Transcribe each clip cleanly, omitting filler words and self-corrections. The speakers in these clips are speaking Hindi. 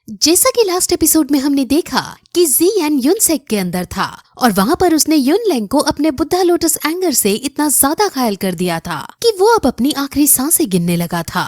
जैसा कि लास्ट एपिसोड में हमने देखा कि ज़ियान युनसेक के अंदर था और वहाँ पर उसने युनलैंग को अपने बुद्धा लोटस एंगर से इतना ज्यादा घायल कर दिया था कि वो अब अपनी आखिरी सांसें गिनने लगा था।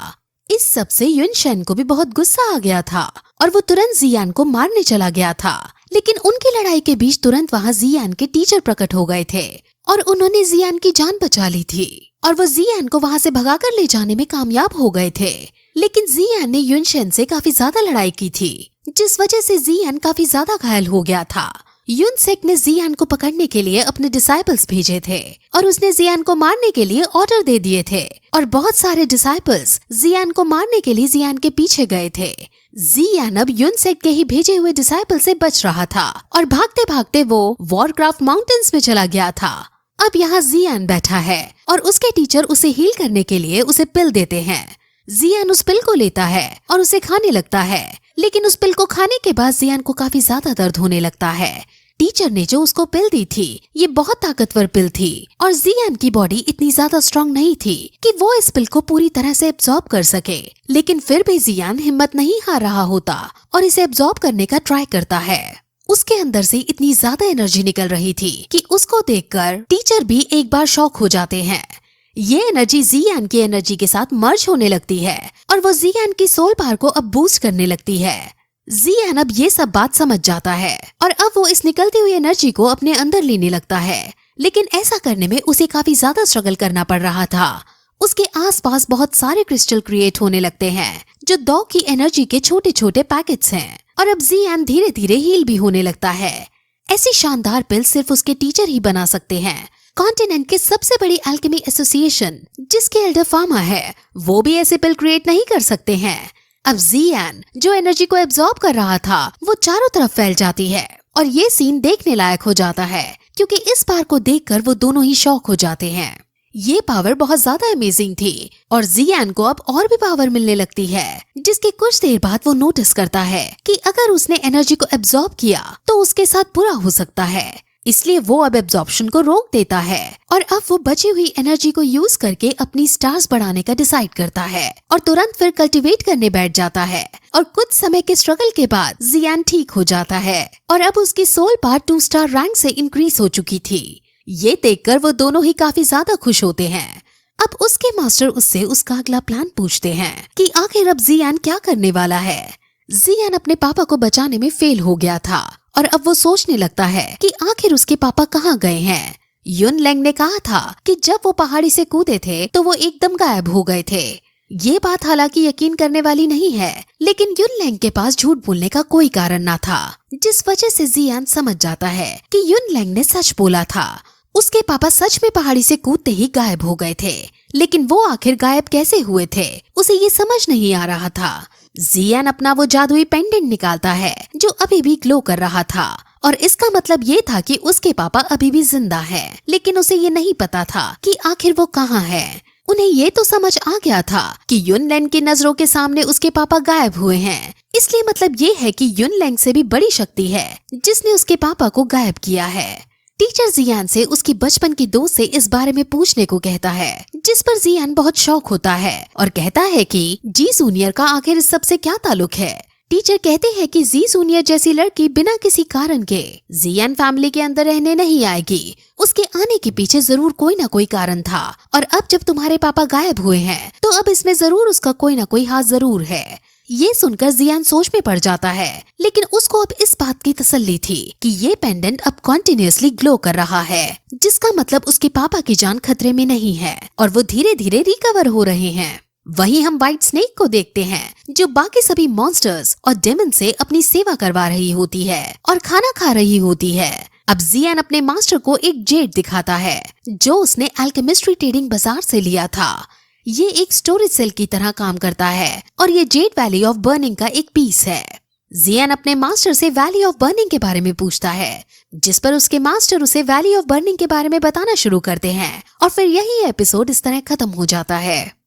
इस सब से युनशेन को भी बहुत गुस्सा आ गया था और वो तुरंत ज़ियान को मारने चला गया था। लेकिन उनकी लड़ाई के बीच तुरंत वहाँ ज़ियान के टीचर प्रकट हो गए थे और उन्होंने ज़ियान की जान बचा ली थी और वो ज़ियान को वहाँ से भगाकर ले जाने में कामयाब हो गए थे। लेकिन ज़ियान ने युनशेन से काफी ज्यादा लड़ाई की थी, जिस वजह से ज़ियान काफी ज्यादा घायल हो गया था। युनसेक ने ज़ियान को पकड़ने के लिए अपने डिसाइपल्स भेजे थे और उसने ज़ियान को मारने के लिए ऑर्डर दे दिए थे और बहुत सारे डिसाइपल्स ज़ियान को मारने के लिए ज़ियान के पीछे गए थे। ज़ियान अब युनसेक के ही भेजे हुए डिसाइपल से बच रहा था और भागते भागते वो वॉरक्राफ्ट माउंटेन्स में चला गया था। अब यहाँ ज़ियान बैठा है और उसके टीचर उसे हील करने के लिए उसे पिल देते हैं। ज़ियान उस पिल को लेता है और उसे खाने लगता है, लेकिन उस पिल को खाने के बाद ज़ियान को काफी ज्यादा दर्द होने लगता है। टीचर ने जो उसको पिल दी थी ये बहुत ताकतवर पिल थी और ज़ियान की बॉडी इतनी ज्यादा स्ट्रांग नहीं थी कि वो इस पिल को पूरी तरह से एब्जॉर्ब कर सके। लेकिन फिर भी ज़ियान हिम्मत नहीं हार रहा होता और इसे एब्जॉर्ब करने का ट्राई करता है। उसके अंदर से इतनी ज्यादा एनर्जी निकल रही थी कि उसको देखकर टीचर भी एक बार शॉक हो जाते हैं। ये एनर्जी ज़ियान की एनर्जी के साथ मर्ज होने लगती है और वो ज़ियान की सोल पावर को अब बूस्ट करने लगती है। ज़ियान अब ये सब बात समझ जाता है और अब वो इस निकलती हुई एनर्जी को अपने अंदर लेने लगता है, लेकिन ऐसा करने में उसे काफी ज्यादा स्ट्रगल करना पड़ रहा था। उसके आसपास बहुत सारे क्रिस्टल क्रिएट होने लगते हैं जो दो की एनर्जी के छोटे छोटे पैकेट्स हैं और अब ज़ियान धीरे धीरे हील भी होने लगता है। ऐसी शानदार पिल सिर्फ उसके टीचर ही बना सकते हैं। कॉन्टिनेंट के सबसे बड़ी एल्केमी एसोसिएशन जिसके एल्डर फार्मा है वो भी ऐसे पिल क्रिएट नहीं कर सकते हैं। अब ज़ियान जो एनर्जी को एब्जॉर्ब कर रहा था वो चारों तरफ फैल जाती है और ये सीन देखने लायक हो जाता है क्योंकि इस बार को देखकर वो दोनों ही शॉक हो जाते हैं। ये पावर बहुत ज्यादा अमेजिंग थी और ज़ियान को अब और भी पावर मिलने लगती है, जिसके कुछ देर बाद वो नोटिस करता है कि अगर उसने एनर्जी को एब्जॉर्ब किया तो उसके साथ बुरा हो सकता है। इसलिए वो अब एब्जॉर्प्शन को रोक देता है और अब वो बची हुई एनर्जी को यूज करके अपनी स्टार्स बढ़ाने का डिसाइड करता है और तुरंत फिर कल्टीवेट करने बैठ जाता है और कुछ समय के स्ट्रगल के बाद ज़ियान ठीक हो जाता है और अब उसकी सोल पावर 2 स्टार रैंक से इंक्रीज हो चुकी थी। ये देखकर वो दोनों ही काफी ज्यादा खुश होते हैं। अब उसके मास्टर उससे उसका अगला प्लान पूछते हैं कि आखिर अब ज़ियान क्या करने वाला है। ज़ियान अपने पापा को बचाने में फेल हो गया था और अब वो सोचने लगता है कि आखिर उसके पापा कहाँ गए हैं। युनलैंग ने कहा था कि जब वो पहाड़ी से कूदे थे तो वो एकदम गायब हो गए थे। ये बात हालांकि यकीन करने वाली नहीं है, लेकिन युनलैंग के पास झूठ बोलने का कोई कारण ना था, जिस वजह से ज़ियान समझ जाता है कि युनलैंग ने सच बोला था। उसके पापा सच में पहाड़ी से कूदते ही गायब हो गए थे, लेकिन वो आखिर गायब कैसे हुए थे उसे ये समझ नहीं आ रहा था। ज़ियान अपना वो जादुई पेंडेंट निकालता है जो अभी भी ग्लो कर रहा था और इसका मतलब ये था कि उसके पापा अभी भी जिंदा है, लेकिन उसे ये नहीं पता था कि आखिर वो कहाँ है। उन्हें ये तो समझ आ गया था कि युनलैंग की नजरों के सामने उसके पापा गायब हुए हैं, इसलिए मतलब ये है कि युनलैंग से भी बड़ी शक्ति है जिसने उसके पापा को गायब किया है। टीचर ज़ियान से उसकी बचपन की दोस्त से इस बारे में पूछने को कहता है, जिस पर ज़ियान बहुत शौक होता है और कहता है कि जी जूनियर का आखिर इस सब से क्या ताल्लुक है। टीचर कहते हैं कि जी जूनियर जैसी लड़की बिना किसी कारण के ज़ियान फैमिली के अंदर रहने नहीं आएगी। उसके आने के पीछे जरूर कोई ना कोई कारण था और अब जब तुम्हारे पापा गायब हुए हैं तो अब इसमें जरूर उसका कोई ना कोई हाथ जरूर है। ये सुनकर ज़ियान सोच में पड़ जाता है, लेकिन उसको अब इस बात की तसल्ली थी कि ये पेंडेंट अब कॉन्टिन्यूअसली ग्लो कर रहा है, जिसका मतलब उसके पापा की जान खतरे में नहीं है और वो धीरे धीरे रिकवर हो रहे हैं। वहीं हम व्हाइट स्नेक को देखते हैं जो बाकी सभी मॉन्स्टर्स और डेमन से अपनी सेवा करवा रही होती है और खाना खा रही होती है। अब ज़ियान अपने मास्टर को एक जेड दिखाता है जो उसने अल्केमिस्ट्री ट्रेडिंग बाजार से लिया था। ये एक स्टोरेज सेल की तरह काम करता है और ये जेड वैली ऑफ बर्निंग का एक पीस है। ज़ियान अपने मास्टर से वैली ऑफ बर्निंग के बारे में पूछता है, जिस पर उसके मास्टर उसे वैली ऑफ बर्निंग के बारे में बताना शुरू करते हैं और फिर यही एपिसोड इस तरह खत्म हो जाता है।